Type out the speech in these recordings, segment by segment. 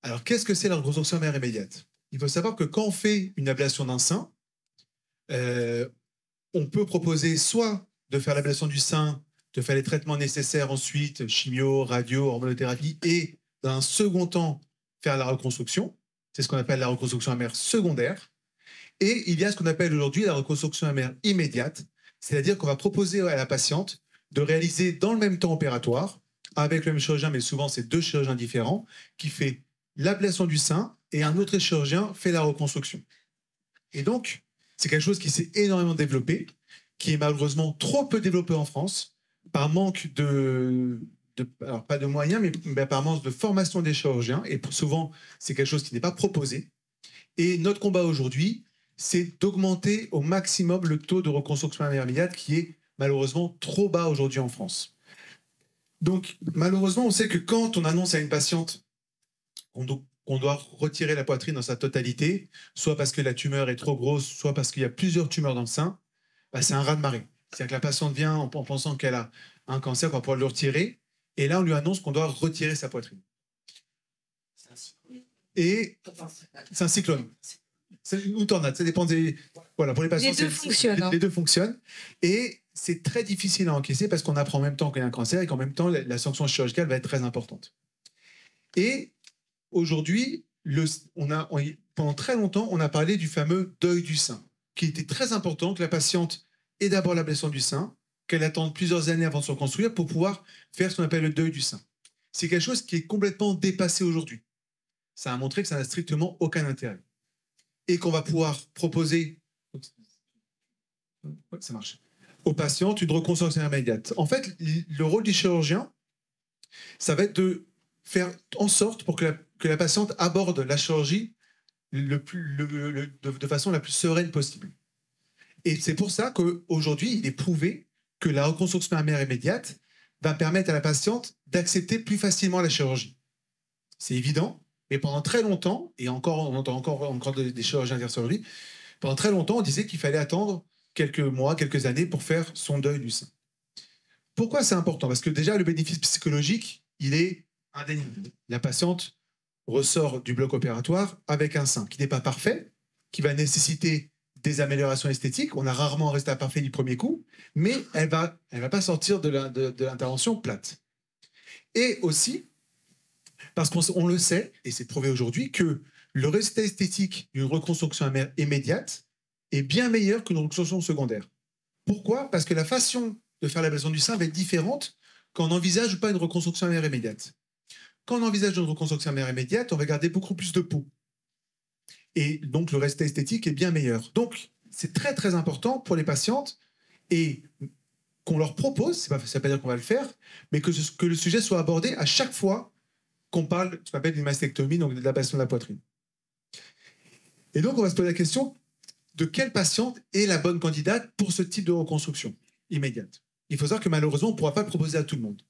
Alors, qu'est-ce que c'est la reconstruction mammaire immédiate? Il faut savoir que quand on fait une ablation d'un sein, euh, on peut proposer soit de faire l'ablation du sein, de faire les traitements nécessaires ensuite, chimio, radio, hormonothérapie, et dans un second temps, faire la reconstruction. C'est ce qu'on appelle la reconstruction mammaire secondaire. Et il y a ce qu'on appelle aujourd'hui la reconstruction mammaire immédiate, c'est-à-dire qu'on va proposer à la patiente de réaliser dans le même temps opératoire, avec le même chirurgien, mais souvent c'est deux chirurgiens différents, qui fait l'ablation du sein et un autre chirurgien fait la reconstruction. Et donc, c'est quelque chose qui s'est énormément développé, qui est malheureusement trop peu développé en France, par manque alors pas de moyens, mais par manque de formation des chirurgiens. Et souvent, c'est quelque chose qui n'est pas proposé. Et notre combat aujourd'hui, c'est d'augmenter au maximum le taux de reconstruction mammaire immédiate qui est malheureusement trop bas aujourd'hui en France. Donc, malheureusement, on sait que quand on annonce à une patiente qu'on doit retirer la poitrine dans sa totalité, soit parce que la tumeur est trop grosse, soit parce qu'il y a plusieurs tumeurs dans le sein, bah, c'est un raz-de-marée. C'est-à-dire que la patiente vient en pensant qu'elle a un cancer, on va pouvoir le retirer, et là, on lui annonce qu'on doit retirer sa poitrine. Et c'est un cyclone. C'est une tornade, ça dépend des... Voilà, pour les patients, les deux fonctionnent. Et c'est très difficile à encaisser parce qu'on apprend en même temps qu'il y a un cancer et qu'en même temps, la sanction chirurgicale va être très importante. Et aujourd'hui, pendant très longtemps, on a parlé du fameux deuil du sein, qui était très important, que la patiente ait d'abord l'ablation du sein, qu'elle attende plusieurs années avant de se reconstruire pour pouvoir faire ce qu'on appelle le deuil du sein. C'est quelque chose qui est complètement dépassé aujourd'hui. Ça a montré que ça n'a strictement aucun intérêt. Et qu'on va pouvoir proposer ça marche, aux patientes une reconstruction immédiate. En fait, le rôle du chirurgien, ça va être de faire en sorte pour que la patiente aborde la chirurgie de façon la plus sereine possible. Et c'est pour ça qu'aujourd'hui, il est prouvé que la reconstruction mammaire immédiate va permettre à la patiente d'accepter plus facilement la chirurgie. C'est évident, mais pendant très longtemps, et encore, on entend encore des chirurgiens dire ça aujourd'hui, pendant très longtemps, on disait qu'il fallait attendre quelques mois, quelques années pour faire son deuil du sein. Pourquoi c'est important? Parce que déjà, le bénéfice psychologique, il est indéniable. La patiente ressort du bloc opératoire avec un sein qui n'est pas parfait, qui va nécessiter des améliorations esthétiques. On a rarement un résultat parfait du premier coup, mais elle va pas sortir de l'intervention plate. Et aussi, parce qu'on le sait, et c'est prouvé aujourd'hui, que le résultat esthétique d'une reconstruction mammaire immédiate est bien meilleur qu'une reconstruction secondaire. Pourquoi? Parce que la façon de faire l'ablation du sein va être différente quand on envisage ou pas une reconstruction mammaire immédiate. Quand on envisage une reconstruction mammaire immédiate, on va garder beaucoup plus de peau. Et donc, le résultat esthétique est bien meilleur. Donc, c'est très, très important pour les patientes et qu'on leur propose, ça ne veut pas dire qu'on va le faire, mais que le sujet soit abordé à chaque fois qu'on parle, ce qu'on appelle d'une mastectomie, donc de l'ablation de la poitrine. Et donc, on va se poser la question de quelle patiente est la bonne candidate pour ce type de reconstruction immédiate. Il faut savoir que malheureusement, on ne pourra pas le proposer à tout le monde.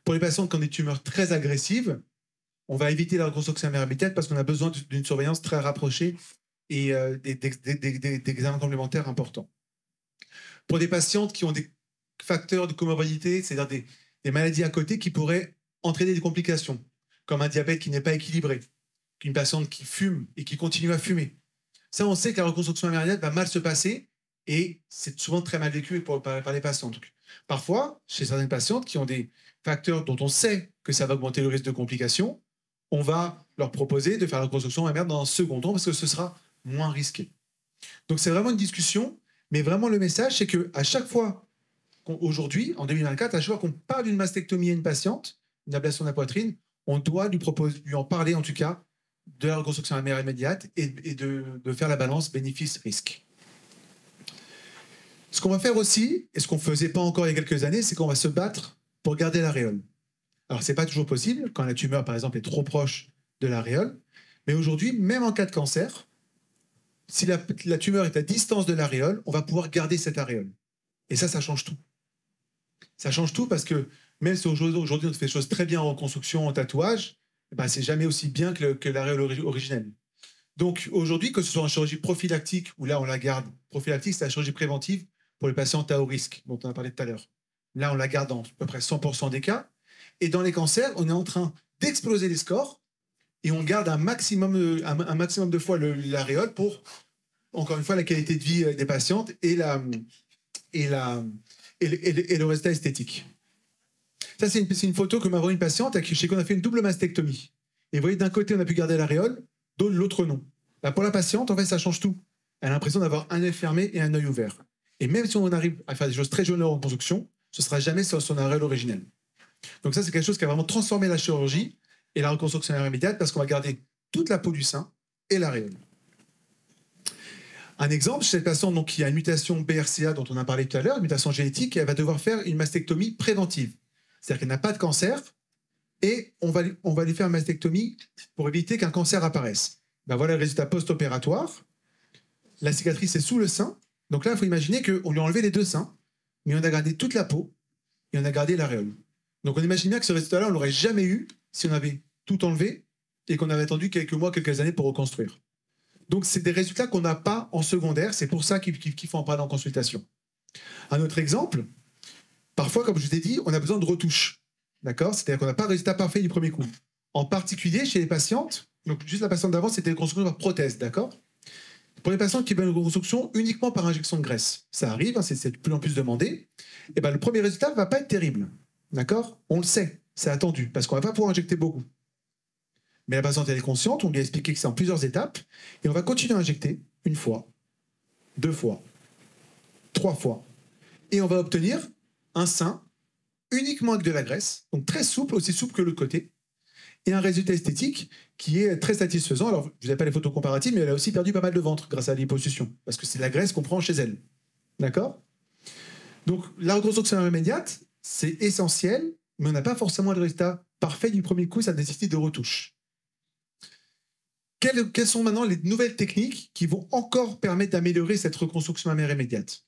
Pour les patientes qui ont des tumeurs très agressives, on va éviter la reconstruction mammaire immédiate parce qu'on a besoin d'une surveillance très rapprochée et d'examens complémentaires importants. Pour des patientes qui ont des facteurs de comorbidité, c'est-à-dire des maladies à côté qui pourraient entraîner des complications, comme un diabète qui n'est pas équilibré, une patiente qui fume et qui continue à fumer. Ça, on sait que la reconstruction mammaire immédiate va mal se passer et c'est souvent très mal vécu par les patients. Donc, parfois, chez certaines patientes qui ont des facteurs dont on sait que ça va augmenter le risque de complications, on va leur proposer de faire la reconstruction mammaire dans un second temps parce que ce sera moins risqué. Donc, c'est vraiment une discussion, mais vraiment le message, c'est qu'à chaque fois, aujourd'hui, en 2024, à chaque fois qu'on parle d'une mastectomie à une patiente, une ablation de la poitrine, on doit lui en parler en tout cas de la reconstruction mammaire immédiate et de faire la balance bénéfice-risque. Ce qu'on va faire aussi, et ce qu'on ne faisait pas encore il y a quelques années, c'est qu'on va se battre pour garder l'aréole. Alors, ce n'est pas toujours possible quand la tumeur, par exemple, est trop proche de l'aréole. Mais aujourd'hui, même en cas de cancer, si la tumeur est à distance de l'aréole, on va pouvoir garder cette aréole. Et ça change tout. Ça change tout parce que même si aujourd'hui on fait des choses très bien en reconstruction, en tatouage, ben, c'est jamais aussi bien que l'aréole originelle. Donc aujourd'hui, que ce soit en chirurgie prophylactique, où là on la garde, prophylactique c'est la chirurgie préventive pour les patients à haut risque, dont on a parlé tout à l'heure. Là on la garde dans à peu près 100% des cas. Et dans les cancers, on est en train d'exploser les scores et on garde un maximum de fois l'aréole pour, encore une fois, la qualité de vie des patientes et le résultat esthétique. Ça, c'est une photo que m'a envoyée une patiente chez qui on a fait une double mastectomie. Et vous voyez, d'un côté, on a pu garder l'aréole, de l'autre, non. Là, pour la patiente, en fait, ça change tout. Elle a l'impression d'avoir un œil fermé et un œil ouvert. Et même si on arrive à faire des choses très jolies en reconstruction, ce ne sera jamais sur son aréole originelle. Donc ça, c'est quelque chose qui a vraiment transformé la chirurgie et la reconstruction immédiate parce qu'on va garder toute la peau du sein et l'aréole. Un exemple, chez cette patiente donc, qui a une mutation BRCA dont on a parlé tout à l'heure, une mutation génétique, elle va devoir faire une mastectomie préventive. C'est-à-dire qu'elle n'a pas de cancer et on va lui faire une mastectomie pour éviter qu'un cancer apparaisse. Ben voilà le résultat post-opératoire. La cicatrice est sous le sein. Donc là, il faut imaginer qu'on lui a enlevé les deux seins, mais on a gardé toute la peau et on a gardé l'aréole. Donc on imagine bien que ce résultat-là, on ne l'aurait jamais eu si on avait tout enlevé et qu'on avait attendu quelques mois, quelques années pour reconstruire. Donc c'est des résultats qu'on n'a pas en secondaire, c'est pour ça qu'il faut en parler en consultation. Un autre exemple, parfois, comme je vous ai dit, on a besoin de retouches. D'accord ? C'est-à-dire qu'on n'a pas de résultat parfait du premier coup. En particulier chez les patientes, donc juste la patiente d'avant, c'était une reconstruction par prothèse, d'accord ? Pour les patientes qui veulent une reconstruction uniquement par injection de graisse, ça arrive, hein, c'est de plus en plus demandé, et ben, le premier résultat ne va pas être terrible. D'accord ? On le sait, c'est attendu, parce qu'on ne va pas pouvoir injecter beaucoup. Mais la patiente, elle est consciente, on lui a expliqué que c'est en plusieurs étapes, et on va continuer à injecter une fois, 2 fois, 3 fois, et on va obtenir un sein uniquement avec de la graisse, donc très souple, aussi souple que l'autre côté, et un résultat esthétique qui est très satisfaisant. Alors, vous n'avez pas les photos comparatives, mais elle a aussi perdu pas mal de ventre grâce à la liposuction, parce que c'est la graisse qu'on prend chez elle. D'accord ? Donc, la reconstruction immédiate, c'est essentiel, mais on n'a pas forcément le résultat parfait du premier coup, ça nécessite de retouches. Quelles sont maintenant les nouvelles techniques qui vont encore permettre d'améliorer cette reconstruction mammaire immédiate ?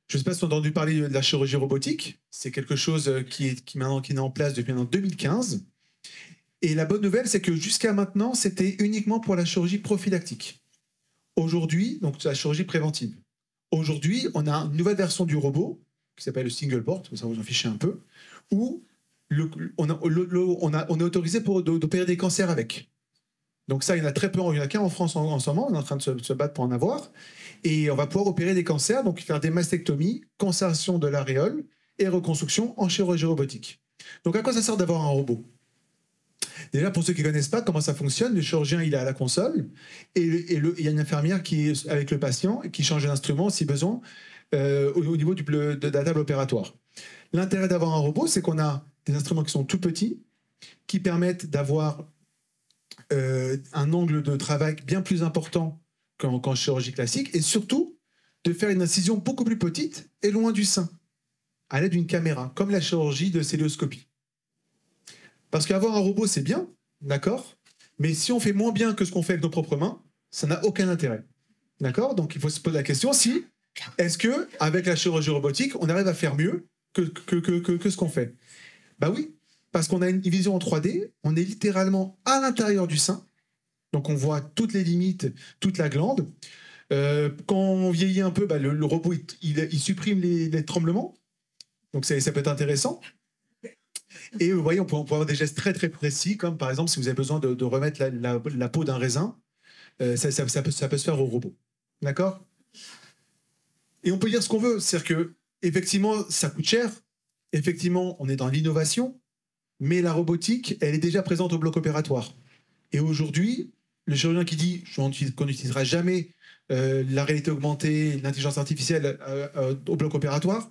Je ne sais pas si vous avez entendu parler de la chirurgie robotique. C'est quelque chose qui est en place depuis maintenant 2015. Et la bonne nouvelle, c'est que jusqu'à maintenant, c'était uniquement pour la chirurgie prophylactique. Aujourd'hui, donc la chirurgie préventive. Aujourd'hui, on a une nouvelle version du robot qui s'appelle le single port, ça vous en fichez un peu, où on est autorisé d'opérer des cancers avec. Donc ça, il y en a très peu, il n'y en a qu'un en France en ce moment, on est en train de se battre pour en avoir. Et on va pouvoir opérer des cancers, donc faire des mastectomies, conservation de l'aréole et reconstruction en chirurgie robotique. Donc à quoi ça sert d'avoir un robot ? Déjà, pour ceux qui ne connaissent pas comment ça fonctionne, le chirurgien il est à la console et il y a une infirmière qui est avec le patient et qui change d'instrument si besoin au niveau de la table opératoire. L'intérêt d'avoir un robot, c'est qu'on a des instruments qui sont tout petits, qui permettent d'avoir un angle de travail bien plus important qu'en chirurgie classique, et surtout de faire une incision beaucoup plus petite et loin du sein, à l'aide d'une caméra, comme la chirurgie de cœlioscopie. Parce qu'avoir un robot, c'est bien, d'accord, mais si on fait moins bien que ce qu'on fait avec nos propres mains, ça n'a aucun intérêt. D'accord ? Donc il faut se poser la question si, est-ce qu'avec la chirurgie robotique, on arrive à faire mieux que ce qu'on fait ? Bah oui, parce qu'on a une vision en 3D, on est littéralement à l'intérieur du sein, donc on voit toutes les limites, toute la glande. Quand on vieillit un peu, bah, le robot il supprime les tremblements, donc ça peut être intéressant. Et vous voyez, on peut avoir des gestes très très précis, comme par exemple si vous avez besoin de remettre la peau d'un raisin, ça peut se faire au robot. D'accord ? Et on peut dire ce qu'on veut, c'est-à-dire que effectivement ça coûte cher, effectivement on est dans l'innovation, mais la robotique, elle est déjà présente au bloc opératoire. Et aujourd'hui, le chirurgien qui dit qu'on n'utilisera jamais la réalité augmentée, l'intelligence artificielle au bloc opératoire,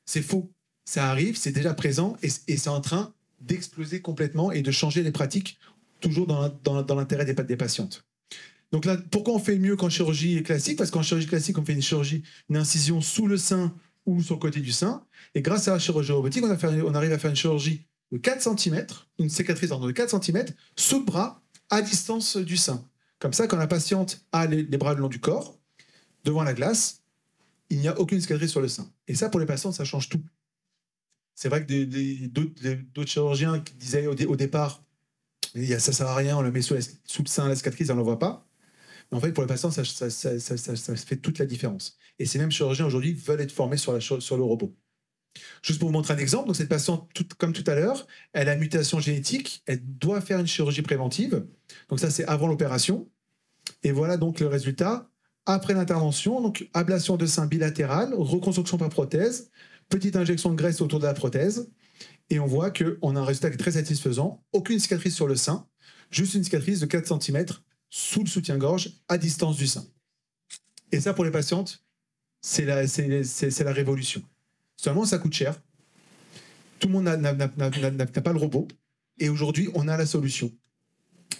c'est faux. Ça arrive, c'est déjà présent et c'est en train d'exploser complètement et de changer les pratiques, toujours dans l'intérêt des patientes. Donc là, pourquoi on fait mieux qu'en chirurgie classique ? Parce qu'en chirurgie classique, on fait une incision sous le sein ou sur le côté du sein. Et grâce à la chirurgie robotique, on arrive à faire une chirurgie de 4 cm, une cicatrice de 4 cm, sous le bras, à distance du sein. Comme ça, quand la patiente a les bras le long du corps, devant la glace, il n'y a aucune cicatrice sur le sein. Et ça, pour les patientes, ça change tout. C'est vrai que d'autres chirurgiens qui disaient au départ, ça ne sert à rien, on le met sous le sein, la cicatrice, on ne le voit pas. Mais en fait, pour les patients, ça fait toute la différence. Et ces mêmes chirurgiens, aujourd'hui, veulent être formés sur le robot. Juste pour vous montrer un exemple, donc cette patiente, comme tout à l'heure, elle a une mutation génétique, elle doit faire une chirurgie préventive. Donc ça, c'est avant l'opération. Et voilà donc le résultat après l'intervention. Donc ablation de sein bilatérale, reconstruction par prothèse, petite injection de graisse autour de la prothèse. Et on voit qu'on a un résultat qui est très satisfaisant. Aucune cicatrice sur le sein, juste une cicatrice de 4 cm sous le soutien-gorge à distance du sein. Et ça, pour les patientes, c'est la révolution. Seulement, ça coûte cher. Tout le monde n'a pas le robot. Et aujourd'hui, on a la solution.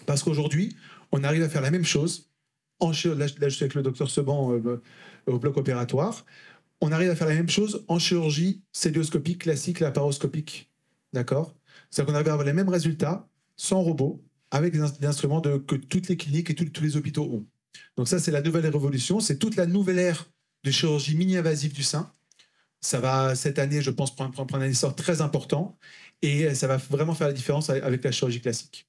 Parce qu'aujourd'hui, on arrive à faire la même chose. Là, je suis avec le docteur Seban au bloc opératoire. On arrive à faire la même chose en chirurgie célioscopique classique, laparoscopique. D'accord? C'est-à-dire qu'on arrive à avoir les mêmes résultats sans robot, avec des instruments que toutes les cliniques et tous les hôpitaux ont. Donc ça, c'est la nouvelle révolution. C'est toute la nouvelle ère de chirurgie mini-invasive du sein. Ça va, cette année, je pense, prendre un essor très important et ça va vraiment faire la différence avec la chirurgie classique.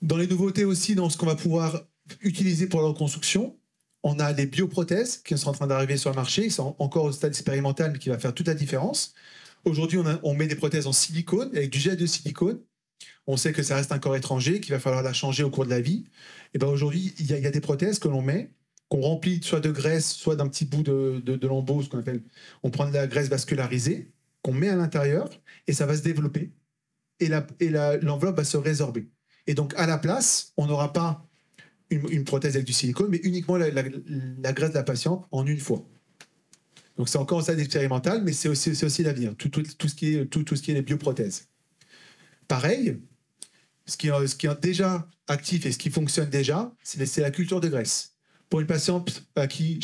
Dans les nouveautés aussi, dans ce qu'on va pouvoir utiliser pour la reconstruction, on a les bioprothèses qui sont en train d'arriver sur le marché. Ils sont encore au stade expérimental, mais qui va faire toute la différence. Aujourd'hui, on met des prothèses en silicone, avec du gel de silicone. On sait que ça reste un corps étranger, qu'il va falloir la changer au cours de la vie. Et ben aujourd'hui, il y a des prothèses que l'on met, qu'on remplit soit de graisse, soit d'un petit bout de lambeau, ce qu'on appelle, on prend de la graisse vascularisée, qu'on met à l'intérieur, et ça va se développer, et l'enveloppe va se résorber. Et donc, à la place, on n'aura pas une prothèse avec du silicone, mais uniquement la graisse de la patiente en une fois. Donc, c'est encore un stade expérimental, mais c'est aussi l'avenir, tout ce qui est les bioprothèses. Pareil, ce qui est déjà actif et ce qui fonctionne déjà, c'est la culture de graisse. Pour une patiente qui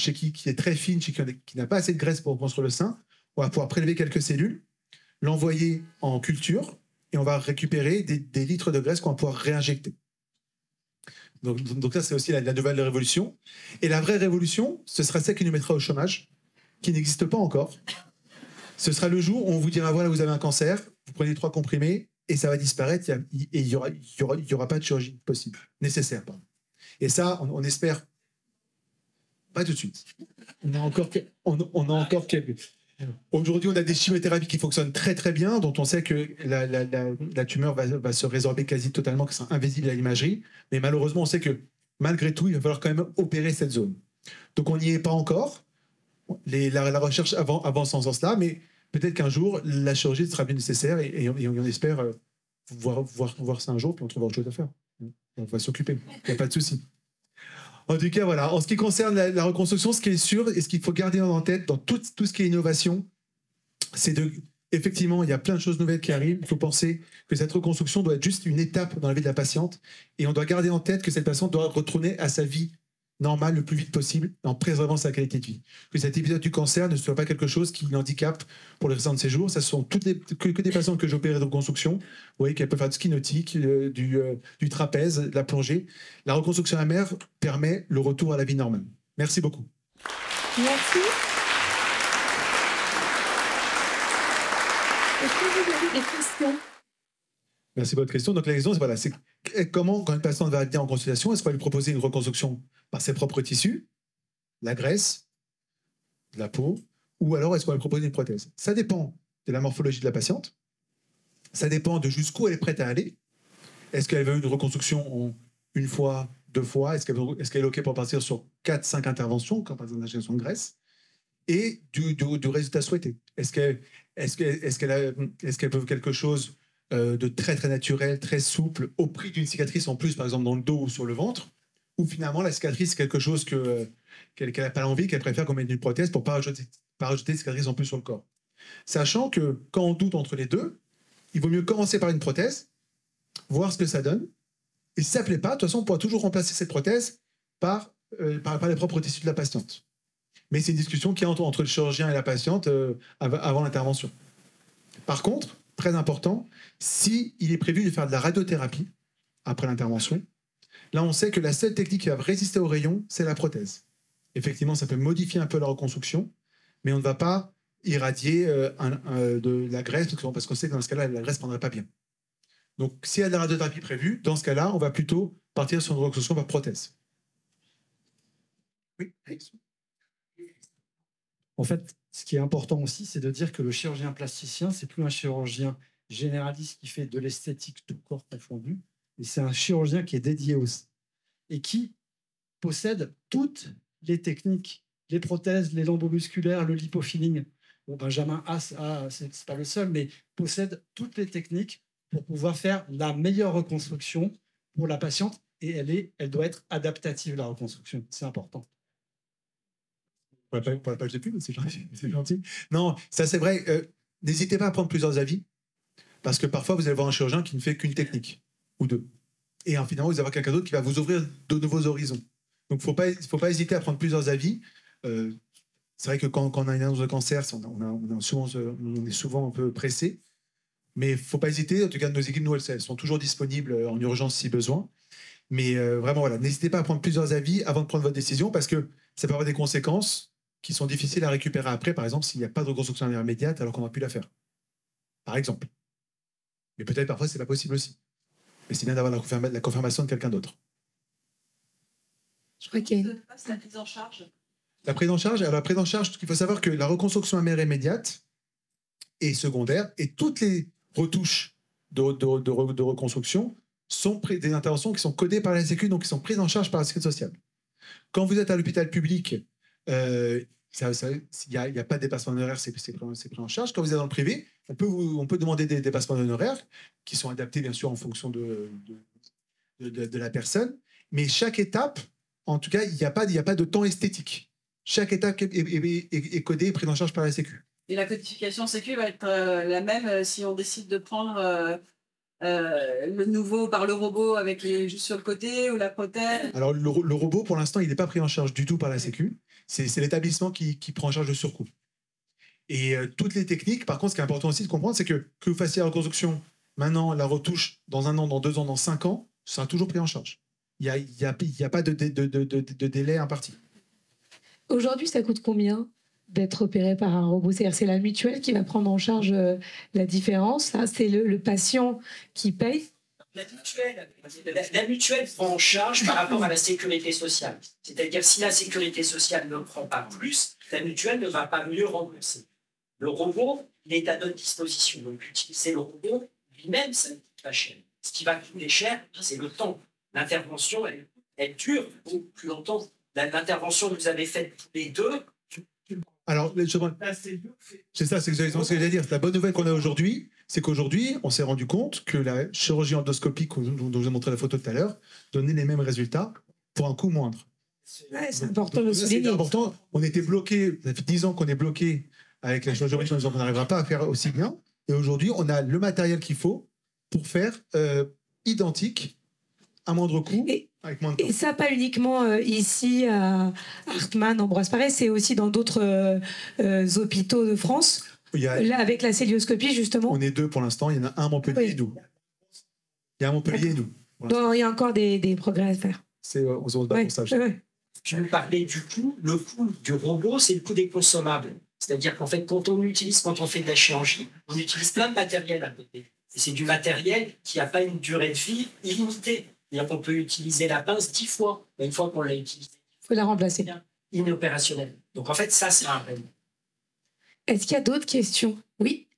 est très fine, qui n'a pas assez de graisse pour construire le sein, on va pouvoir prélever quelques cellules, l'envoyer en culture, et on va récupérer des litres de graisse qu'on va pouvoir réinjecter. Donc ça, c'est aussi la nouvelle révolution. Et la vraie révolution, ce sera celle qui nous mettra au chômage, qui n'existe pas encore. Ce sera le jour où on vous dira, voilà, vous avez un cancer, vous prenez 3 comprimés, et ça va disparaître, et il n'y aura pas de chirurgie possible, nécessaire. Pardon. Et ça, on espère, pas tout de suite. On a encore quelques... Aujourd'hui, on a des chimiothérapies qui fonctionnent très très bien, dont on sait que la tumeur va se résorber quasi totalement, que c'est invisible à l'imagerie. Mais malheureusement, on sait que malgré tout, il va falloir quand même opérer cette zone. Donc on n'y est pas encore. La recherche avance en ce sens-là, mais peut-être qu'un jour, la chirurgie sera bien nécessaire et on espère voir ça un jour, puis on trouvera autre chose à faire. On va s'occuper, il n'y a pas de souci. En tout cas, voilà. En ce qui concerne la reconstruction, ce qui est sûr et ce qu'il faut garder en tête dans tout ce qui est innovation, c'est effectivement, il y a plein de choses nouvelles qui arrivent. Il faut penser que cette reconstruction doit être juste une étape dans la vie de la patiente et on doit garder en tête que cette patiente doit retourner à sa vie normale le plus vite possible en préservant sa qualité de vie. Que cet épisode du cancer ne soit pas quelque chose qui l'handicape pour le restant de ses jours. Ce sont que des patientes que j'ai opérées de reconstruction. Vous voyez qu'elles peuvent faire du ski nautique, du trapèze, de la plongée. La reconstruction mammaire permet le retour à la vie normale. Merci beaucoup. Merci. Est-ce que vous avez des questions? Merci pour votre question. Donc la question, c'est comment, quand une patiente va venir en consultation, est-ce qu'on va lui proposer une reconstruction par ses propres tissus, la graisse, la peau, ou alors est-ce qu'on va lui proposer une prothèse? Ça dépend de la morphologie de la patiente, ça dépend de jusqu'où elle est prête à aller. Est-ce qu'elle veut une reconstruction en une fois, 2 fois? Est-ce qu'elle est OK pour partir sur 4, 5 interventions, comme par exemple l'injection de graisse? Et du résultat souhaité. Est-ce qu'elle veut quelque chose de très très naturel, très souple, au prix d'une cicatrice en plus, par exemple dans le dos ou sur le ventre, ou finalement la cicatrice c'est quelque chose qu'elle n'a pas envie, qu'elle préfère qu'on mette une prothèse pour ne pas rajouter de cicatrice en plus sur le corps. Sachant que quand on doute entre les deux, il vaut mieux commencer par une prothèse, voir ce que ça donne, et si ça ne plaît pas, de toute façon on pourra toujours remplacer cette prothèse par les propres tissus de la patiente. Mais c'est une discussion qui est entre le chirurgien et la patiente avant l'intervention. Par contre, très important, s'il est prévu de faire de la radiothérapie après l'intervention, là on sait que la seule technique qui va résister aux rayons, c'est la prothèse. Effectivement, ça peut modifier un peu la reconstruction, mais on ne va pas irradier de la graisse, parce qu'on sait que dans ce cas-là, la graisse ne prendrait pas bien. Donc s'il y a de la radiothérapie prévue, dans ce cas-là, on va plutôt partir sur une reconstruction par prothèse. Oui. En fait, ce qui est important aussi, c'est de dire que le chirurgien plasticien, c'est plus un chirurgien généraliste qui fait de l'esthétique tout corps confondu, mais c'est un chirurgien qui est dédié et qui possède toutes les techniques, les prothèses, les lambeaux musculaires, le lipofilling. Bon, Benjamin c'est pas le seul, mais possède toutes les techniques pour pouvoir faire la meilleure reconstruction pour la patiente, et elle doit être adaptative, la reconstruction. C'est important. Pour la page de pub, c'est gentil. C'est gentil. Non, ça c'est vrai. N'hésitez pas à prendre plusieurs avis, parce que parfois vous allez voir un chirurgien qui ne fait qu'une technique ou deux. Et finalement, vous allez avoir quelqu'un d'autre qui va vous ouvrir de nouveaux horizons. Donc, il ne faut pas hésiter à prendre plusieurs avis. C'est vrai que quand on a une annonce de cancer, on est souvent un peu pressé. Mais il ne faut pas hésiter. En tout cas, nos équipes, nous, elles sont toujours disponibles en urgence si besoin. Mais vraiment, voilà, n'hésitez pas à prendre plusieurs avis avant de prendre votre décision, parce que ça peut avoir des conséquences qui sont difficiles à récupérer après. Par exemple, s'il n'y a pas de reconstruction mammaire immédiate alors qu'on a pu la faire. Par exemple. Mais peut-être parfois, ce n'est pas possible aussi. Mais c'est bien d'avoir la confirmation de quelqu'un d'autre. Je crois qu'il y a la prise en charge. La prise en charge, alors la prise en charge, il faut savoir que la reconstruction mammaire immédiate et secondaire et toutes les retouches de reconstruction sont des interventions qui sont codées par la Sécu, donc qui sont prises en charge par la Sécurité sociale. Quand vous êtes à l'hôpital public, il n'y a pas de dépassement d'honoraires, c'est pris en charge. Quand vous êtes dans le privé, on peut demander des dépassements d'honoraires qui sont adaptés bien sûr en fonction de la personne, mais chaque étape, en tout cas, il n'y a pas de temps esthétique. Chaque étape est codée et prise en charge par la Sécu. Et la codification Sécu va être la même si on décide de prendre le nouveau par le robot avec juste sur le côté ou la prothèse. Alors, le robot, pour l'instant, il n'est pas pris en charge du tout par la Sécu. C'est l'établissement qui prend en charge le surcoût. Et toutes les techniques, par contre, ce qui est important aussi de comprendre, c'est que vous fassiez la reconstruction maintenant, la retouche dans 1 an, dans 2 ans, dans 5 ans, ça sera toujours pris en charge. Il n'y a pas de délai imparti. Aujourd'hui, ça coûte combien d'être opéré par un robot? C'est la mutuelle qui va prendre en charge la différence. Là, c'est le patient qui paye. La mutuelle prend en charge par rapport à la sécurité sociale. C'est-à-dire, si la sécurité sociale ne prend pas plus, la mutuelle ne va pas mieux rembourser. Le robot, il est à notre disposition. Donc, utiliser le robot, lui-même, ça ne coûte pas cher. Ce qui va coûter cher, c'est le temps. L'intervention, elle dure beaucoup plus longtemps. L'intervention que vous avez faite tous les deux. Alors, c'est ça, c'est exactement ce que j'allais dire. La bonne nouvelle qu'on a aujourd'hui, c'est qu'aujourd'hui, on s'est rendu compte que la chirurgie endoscopique, dont je vous ai montré la photo tout à l'heure, donnait les mêmes résultats pour un coût moindre. Ouais, c'est important de le souligner. C'est important. On était bloqué, ça fait 10 ans qu'on est bloqué avec la chirurgie, on n'arrivera pas à faire aussi bien. Et aujourd'hui, on a le matériel qu'il faut pour faire identique, à moindre coût, avec moins de temps. Et ça, pas uniquement ici à Hartmann, Ambroise Paré, c'est aussi dans d'autres hôpitaux de France. Là, avec la célioscopie, justement. On est 2 pour l'instant. Il y en a un à Montpellier et nous. Il y a un Montpellier et nous. Donc, il y a encore des progrès à faire. On se bat pour ça. Je vais parler du coût. Le coût du robot, c'est le coût des consommables. C'est-à-dire qu'en fait, quand on fait de la chirurgie, on utilise plein de matériel à côté. Et c'est du matériel qui n'a pas une durée de vie illimitée. C'est-à-dire qu'on peut utiliser la pince 10 fois. Mais une fois qu'on l'a utilisée, il faut la remplacer. Inopérationnel. Donc en fait, ça, c'est un rêve. Est-ce qu'il y a d'autres questions? Oui.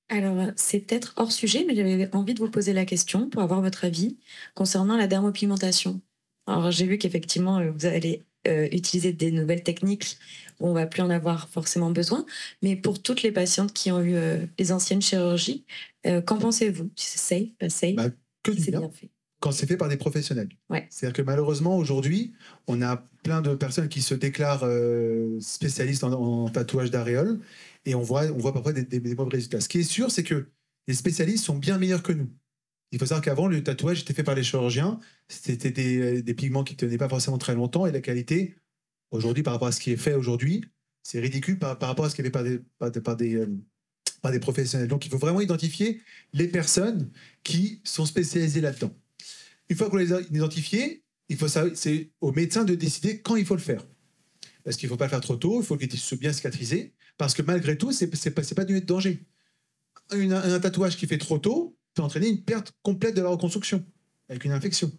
Alors, c'est peut-être hors sujet, mais j'avais envie de vous poser la question pour avoir votre avis concernant la dermopigmentation. Alors, j'ai vu qu'effectivement, vous allez utiliser des nouvelles techniques où on ne va plus en avoir forcément besoin. Mais pour toutes les patientes qui ont eu les anciennes chirurgies, qu'en pensez-vous? C'est safe, pas safe? Que du bien fait. Quand c'est fait par des professionnels. Ouais. C'est-à-dire que malheureusement, aujourd'hui, on a plein de personnes qui se déclarent spécialistes en tatouage d'aréoles et on voit parfois des mauvais résultats. Ce qui est sûr, c'est que les spécialistes sont bien meilleurs que nous. Il faut savoir qu'avant, le tatouage était fait par les chirurgiens. C'était des pigments qui ne tenaient pas forcément très longtemps et la qualité, aujourd'hui, par rapport à ce qui est fait aujourd'hui, c'est ridicule par rapport à ce qui est fait par des professionnels. Donc, il faut vraiment identifier les personnes qui sont spécialisées là-dedans. Une fois qu'on les a identifiés, c'est au médecin de décider quand il faut le faire. Parce qu'il ne faut pas le faire trop tôt, il faut qu'il soit bien cicatrisé, parce que malgré tout, ce n'est pas du danger. Un tatouage qui fait trop tôt peut entraîner une perte complète de la reconstruction, avec une infection.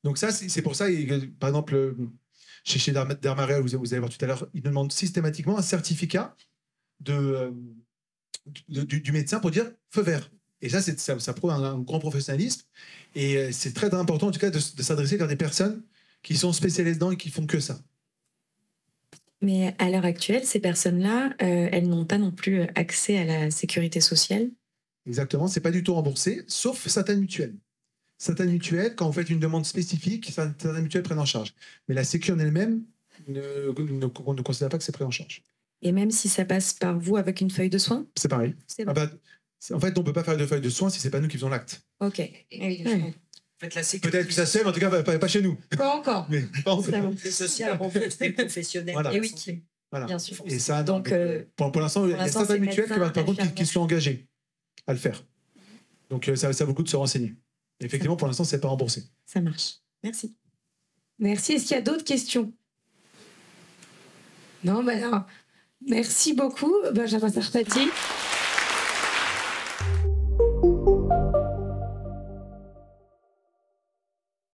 Donc ça, c'est pour ça, par exemple, chez Dermaréol, vous allez voir tout à l'heure, ils demandent systématiquement un certificat du médecin pour dire feu vert. Et ça prouve un grand professionnalisme. Et c'est très important, en tout cas, de s'adresser vers des personnes qui sont spécialisées dedans et qui font que ça. Mais à l'heure actuelle, ces personnes-là, elles n'ont pas non plus accès à la sécurité sociale. Exactement, c'est pas du tout remboursé, sauf certaines mutuelles. Certaines mutuelles, quand vous faites une demande spécifique, certaines mutuelles prennent en charge. Mais la sécu en elle-même ne considère pas que c'est pris en charge. Et même si ça passe par vous avec une feuille de soins, C'est pareil. c'est bon. En fait, on ne peut pas faire de feuille de soins si ce n'est pas nous qui faisons l'acte. Ok. En fait, la sécurité Peut-être que ça se fait, mais en tout cas, pas chez nous. Pas encore. Mais pas en fait. sociale renforce les professionnels. Voilà. Et oui, Voilà. bien sûr. Et ça, Donc, pour l'instant, il y a l'instant, certaines c'est mutuelles médecin, par contre, qui infirmière. sont engagées à le faire. Donc, ça vaut le coup de se renseigner. Effectivement, pour l'instant, ce n'est pas remboursé. Ça marche. Merci. Merci. Est-ce qu'il y a d'autres questions? Non, alors, merci beaucoup, Benjamin Sarfati.